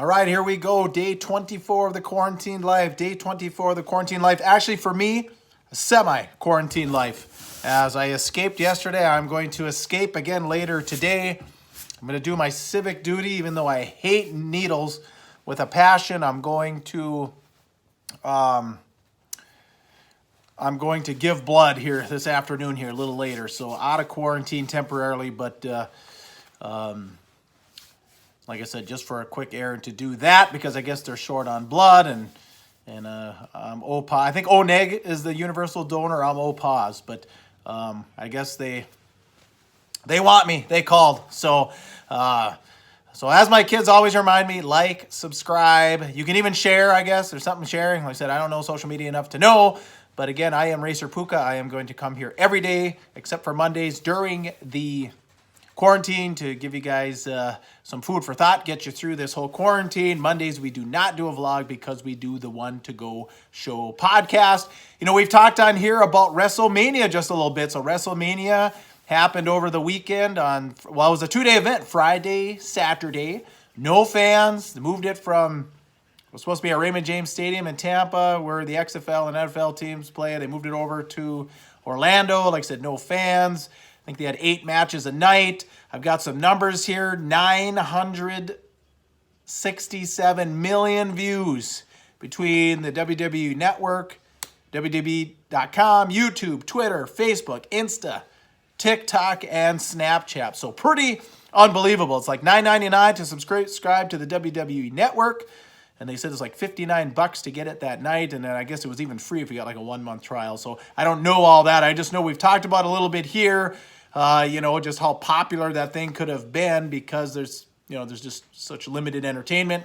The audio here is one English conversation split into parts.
All right, here we go. Day 24 of the quarantine life. Day 24 of the quarantine life. Actually, for me, a semi-quarantine life. As I escaped yesterday, I'm going to escape again later today. I'm going to do my civic duty, even though I hate needles with a passion. I'm going to give blood here this afternoon here a little later. So out of quarantine temporarily, but like I said, just for a quick errand to do that because I guess they're short on blood and I'm O+. I think O- is the universal donor. I'm O+, but I guess they want me. They called. So as my kids always remind me, like, subscribe. You can even share, I guess. There's something sharing. Like I said, I don't know social media enough to know. But again, I am Racer Puka. I am going to come here every day except for Mondays during the quarantine to give you guys some food for thought, get you through this whole quarantine. Mondays, we do not do a vlog because we do the One to Go Show podcast. You know, we've talked on here about WrestleMania just a little bit. So WrestleMania happened over the weekend it was a 2-day event, Friday, Saturday. No fans. They moved it from, it was supposed to be at Raymond James Stadium in Tampa where the XFL and NFL teams play. They moved it over to Orlando. Like I said, no fans. I think they had 8 matches a night. I've got some numbers here. 967 million views between the WWE Network, WWE.com, YouTube, Twitter, Facebook, Insta, TikTok, and Snapchat. So pretty unbelievable. It's like $9.99 to subscribe to the WWE Network. And they said it's like $59 to get it that night. And then I guess it was even free if you got like a 1-month trial. So I don't know all that. I just know we've talked about a little bit here, just how popular that thing could have been because there's just such limited entertainment.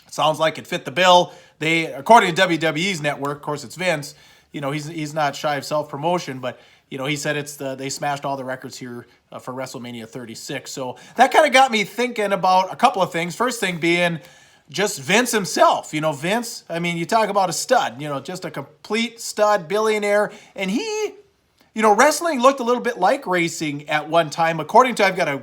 It sounds like it fit the bill. According to WWE's network, of course it's Vince, he's not shy of self-promotion, but he said they smashed all the records here for WrestleMania 36. So that kind of got me thinking about a couple of things. First thing being, just Vince himself. Vince, I mean, you talk about a stud, just a complete stud, billionaire. And he, wrestling looked a little bit like racing at one time. According to, I've got a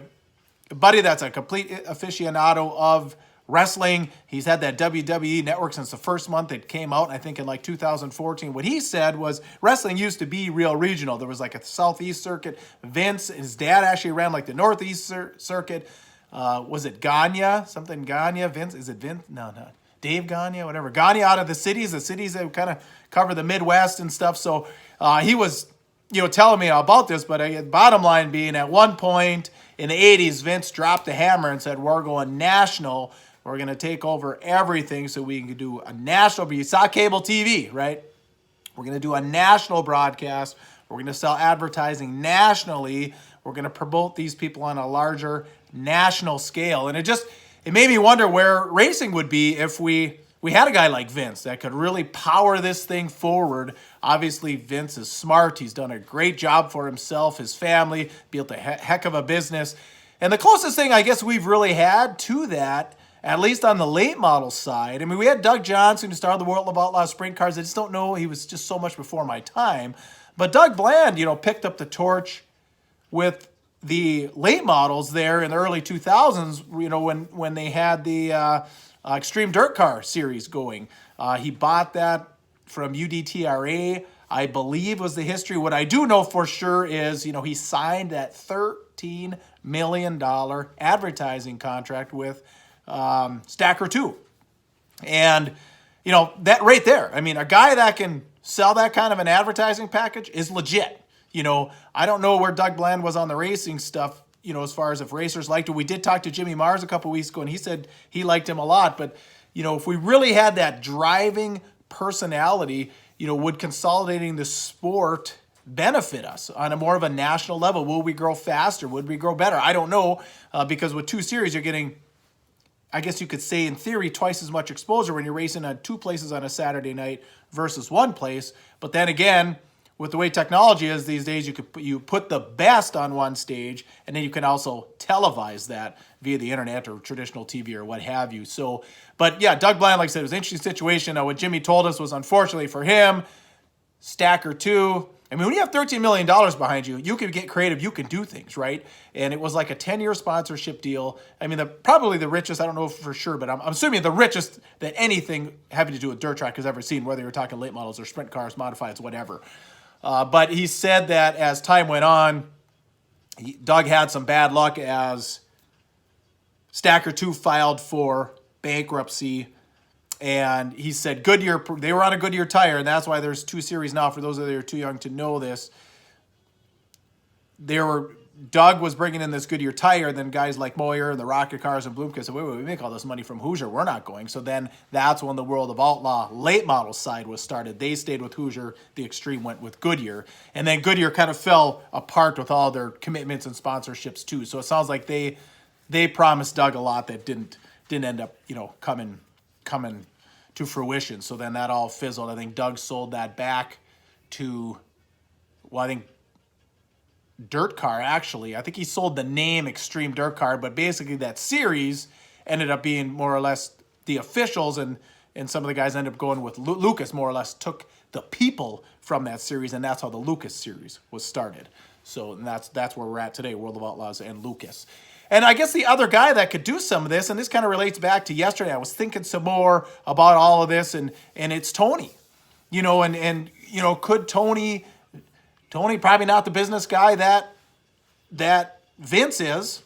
buddy that's a complete aficionado of wrestling. He's had that WWE network since the first month it came out, I think in like 2014. What he said was wrestling used to be real regional. There was like a Southeast circuit. Vince, his dad actually ran like the Northeast circuit. Was it Gagne? Something Gagne? Vince? Is it Vince? No. Dave Gagne, whatever. Gagne out of the cities that kind of cover the Midwest and stuff. So he was, telling me about this, but bottom line being at one point in the 80s, Vince dropped the hammer and said, we're going national. We're going to take over everything so we can do a national, but you saw cable TV, right? We're going to do a national broadcast. We're going to sell advertising nationally. We're going to promote these people on a larger national scale. And it made me wonder where racing would be if we had a guy like Vince that could really power this thing forward. Obviously, Vince is smart. He's done a great job for himself, his family, built a heck of a business. And the closest thing I guess we've really had to that, at least on the late model side, I mean, we had Doug Johnson who started the World of Outlaw Sprint Cars. I just don't know. He was just so much before my time. But Doug Bland, picked up the torch with the late models there in the early 2000s, when they had the Extreme Dirt Car series going. He bought that from UDTRA, I believe was the history. What I do know for sure is, he signed that $13 million advertising contract with Stacker 2. And, that right there, I mean, a guy that can sell that kind of an advertising package is legit. I don't know where Doug Bland was on the racing stuff, as far as if racers liked it. We did talk to Jimmy Mars a couple weeks ago, and he said he liked him a lot. But, if we really had that driving personality, would consolidating the sport benefit us on a more of a national level? Will we grow faster? Would we grow better? I don't know, because with 2 series, you're getting, I guess you could say in theory, twice as much exposure when you're racing on 2 places on a Saturday night versus 1 place. But then again, with the way technology is these days, you put the best on one stage, and then you can also televise that via the internet or traditional TV or what have you. So, but yeah, Doug Bland, like I said, it was an interesting situation. What Jimmy told us was, unfortunately for him, Stacker 2. I mean, when you have $13 million behind you, you can get creative, you can do things, right? And it was like a 10-year sponsorship deal. I mean, probably the richest, I don't know for sure, but I'm assuming the richest that anything having to do with dirt track has ever seen, whether you're talking late models or sprint cars, modifieds, whatever. But he said that as time went on, Doug had some bad luck as Stacker 2 filed for bankruptcy. And he said Goodyear, they were on a Goodyear tire, and that's why there's 2 series now. For those of you that are too young to know this, Doug was bringing in this Goodyear tire, and then guys like Moyer and the Rocket Cars and Blomqvist said, wait, we make all this money from Hoosier. We're not going. So then that's when the World of Outlaw late model side was started. They stayed with Hoosier. The Extreme went with Goodyear. And then Goodyear kind of fell apart with all their commitments and sponsorships too. So it sounds like they promised Doug a lot that didn't end up, coming to fruition. So then that all fizzled. I think Doug sold that back to, I think Dirt Car, actually. I think he sold the name Extreme Dirt Car, but basically that series ended up being more or less the officials, and some of the guys ended up going with Lucas, more or less took the people from that series, and that's how the Lucas series was started. So that's where we're at today, World of Outlaws and Lucas. And I guess the other guy that could do some of this, and this kind of relates back to yesterday, I was thinking some more about all of this, and it's Tony. Could Tony probably not the business guy that Vince is,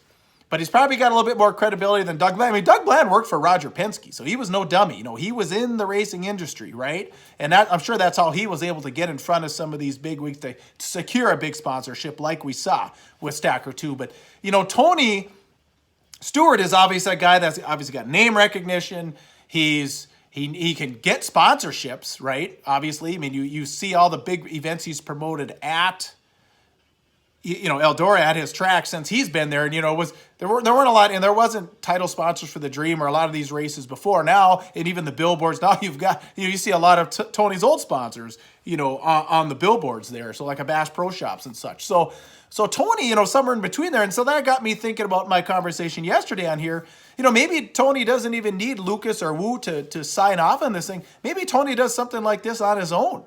but he's probably got a little bit more credibility than Doug Bland. I mean, Doug Bland worked for Roger Penske, so he was no dummy. He was in the racing industry, right? And I'm sure that's how he was able to get in front of some of these big weeks to secure a big sponsorship like we saw with Stacker 2. But, Tony Stewart is obviously a guy that's obviously got name recognition. He can get sponsorships, right? Obviously, I mean, you see all the big events he's promoted at, Eldora at his track since he's been there, and there weren't a lot, and there wasn't title sponsors for the Dream or a lot of these races before. Now, and even the billboards now, you've got you see a lot of Tony's old sponsors, on the billboards there. So like a Bass Pro Shops and such. So Tony, somewhere in between there, and so that got me thinking about my conversation yesterday on here. Maybe Tony doesn't even need Lucas or Wu to sign off on this thing. Maybe Tony does something like this on his own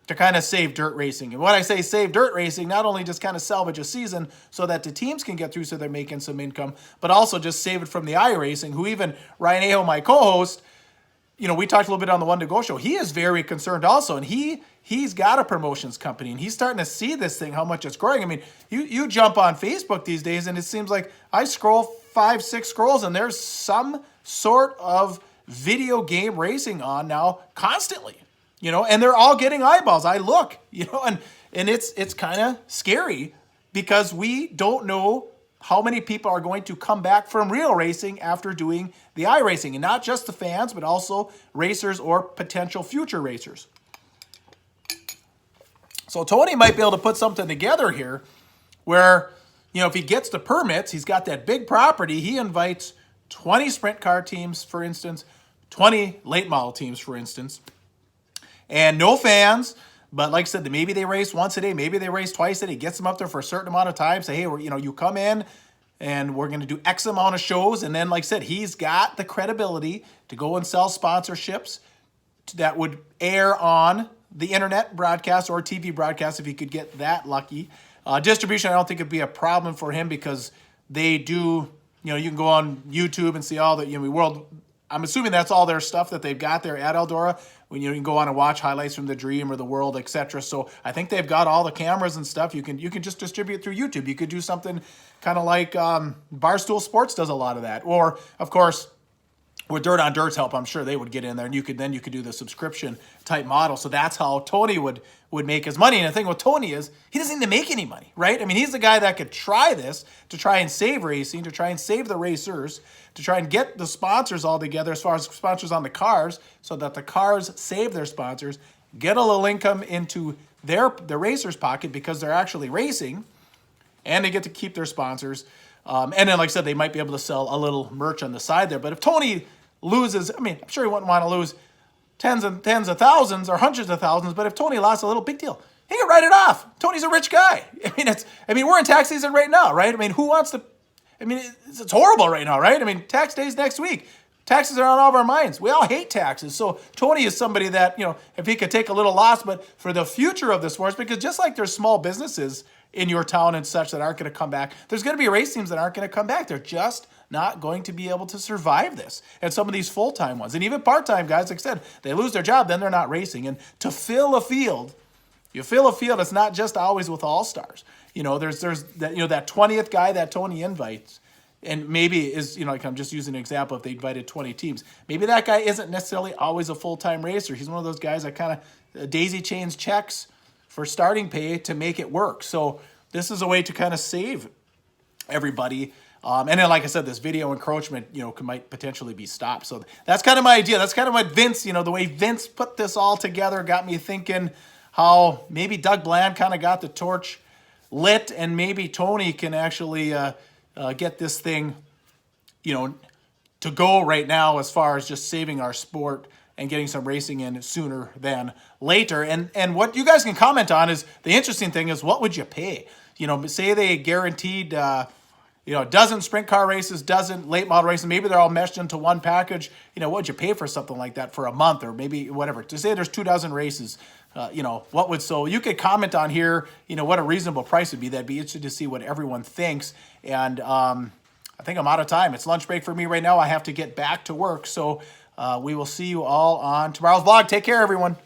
to kind of save dirt racing. And when I say save dirt racing, not only just kind of salvage a season so that the teams can get through so they're making some income, but also just save it from the iRacing, who even Ryan Aho, my co-host, we talked a little bit on the One to Go show. He is very concerned also, and he's got a promotions company, and he's starting to see this thing, how much it's growing. I mean, you jump on Facebook these days, and it seems like I scroll 5-6 scrolls, and there's some sort of video game racing on now constantly. And they're all getting eyeballs. I look, and it's kind of scary because we don't know how many people are going to come back from real racing after doing the iRacing, and not just the fans, but also racers or potential future racers. So Tony might be able to put something together here where, if he gets the permits, he's got that big property, he invites 20 sprint car teams, for instance, 20 late model teams, for instance, and no fans, but like I said, maybe they race once a day, maybe they race twice a day. He gets them up there for a certain amount of time. Say, hey, you come in, and we're going to do X amount of shows. And then, like I said, he's got the credibility to go and sell sponsorships that would air on the internet broadcast or TV broadcast if he could get that lucky. Distribution, I don't think it'd be a problem for him because they do, you can go on YouTube and see all the world. I'm assuming that's all their stuff that they've got there at Eldora. When you can go on and watch highlights from the Dream or the World, etc. So I think they've got all the cameras and stuff. You can just distribute through YouTube. You could do something kind of like Barstool Sports does a lot of that. Or of course, with Dirt on Dirt's help, I'm sure they would get in there, and you could do the subscription type model. So that's how Tony would make his money. And the thing with Tony is he doesn't need to make any money, right? I mean, he's the guy that could try this to try and save racing, to try and save the racers, to try and get the sponsors all together as far as sponsors on the cars, so that the cars save their sponsors, get a little income into the racers' pocket because they're actually racing, and they get to keep their sponsors. And then, like I said, they might be able to sell a little merch on the side there. But if Tony loses, I mean, I'm sure he wouldn't want to lose tens of thousands or hundreds of thousands, but if Tony lost a little, big deal. He can write it off. Tony's a rich guy. I mean, we're in tax season right now, right? I mean, who wants to, it's horrible right now, right? I mean, tax day's next week. Taxes are on all of our minds. We all hate taxes. So Tony is somebody that, if he could take a little loss, but for the future of the sports, because just like there's small businesses in your town and such that aren't going to come back, there's going to be race teams that aren't going to come back. They're just not going to be able to survive this. And some of these full-time ones, and even part-time guys, like I said, they lose their job, then they're not racing. And to fill a field, it's not just always with all-stars. There's that, that 20th guy that Tony invites, and maybe is, like I'm just using an example, if they invited 20 teams, maybe that guy isn't necessarily always a full-time racer. He's one of those guys that kind of daisy chains checks for starting pay to make it work. So this is a way to kind of save everybody. And then, like I said, this video encroachment, might potentially be stopped. So that's kind of my idea. That's kind of what Vince, the way Vince put this all together got me thinking how maybe Doug Bland kind of got the torch lit, and maybe Tony can actually get this thing, to go right now as far as just saving our sport and getting some racing in sooner than later. And what you guys can comment on is, the interesting thing is, what would you pay? Say they guaranteed, dozen sprint car races, dozen late model races, maybe they're all meshed into one package. What would you pay for something like that for a month, or maybe whatever? To say there's 2 dozen races, so you could comment on here, what a reasonable price would be. That'd be interesting to see what everyone thinks. And I think I'm out of time. It's lunch break for me right now. I have to get back to work. So we will see you all on tomorrow's vlog. Take care, everyone.